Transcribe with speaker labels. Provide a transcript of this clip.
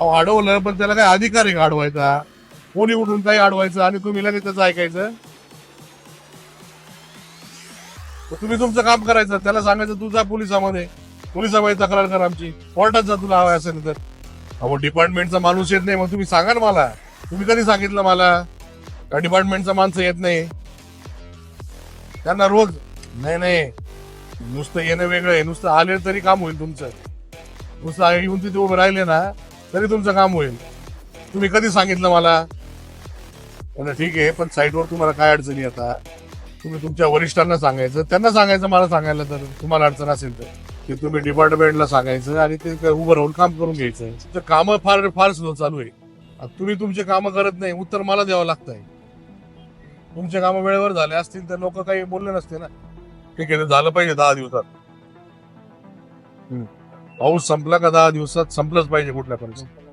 Speaker 1: अडवलं पण त्याला काय अधिकार आहे का अडवायचा? कोणी उठून काही अडवायचं आणि तुम्ही लगेच त्याचं ऐकायचं? तुम्ही तुमचं काम करायचं, त्याला सांगायचं तू जा पोलिसामध्ये, पोलिसामध्ये तक्रार कर आमची, कोर्टात जा तुला हवं असेल तर. अहो डिपार्टमेंटचा माणूस येत नाही, मग तुम्ही सांगा ना मला. तुम्ही कधी सांगितलं मला का डिपार्टमेंटचा माणसं येत नाही? त्यांना रोज नाही नाही, नुसतं येणं वेगळं आहे, नुसतं आले तरी काम होईल तुमचं. नुसतं येऊन तिथे उभे राहिले ना तरी तुमचं काम होईल. तुम्ही कधी सांगितलं मला? ठीक आहे, पण साईटवर तुम्हाला काय अडचणी आता तुम्ही तुमच्या वरिष्ठांना सांगायचं, त्यांना सांगायचं, मला सांगायला तर तुम्हाला अडचण असेल तर की तुम्ही डिपार्टमेंटला सांगायचं आणि ते उभं राहून काम करून घ्यायचं. तुमचं कामं फार फार स्लो चालू आहे. आता तुम्ही तुमचे कामं करत नाही, उत्तर मला द्यावं लागतंय. तुमचे कामं वेळेवर झाले असतील तर लोक काही बोलले नसते ना. ठीक आहे, ते झालं पाहिजे 10 दिवसात. पाऊस संपला का 10 दिवसात संपलंच पाहिजे कुठल्या परिस्थितीत.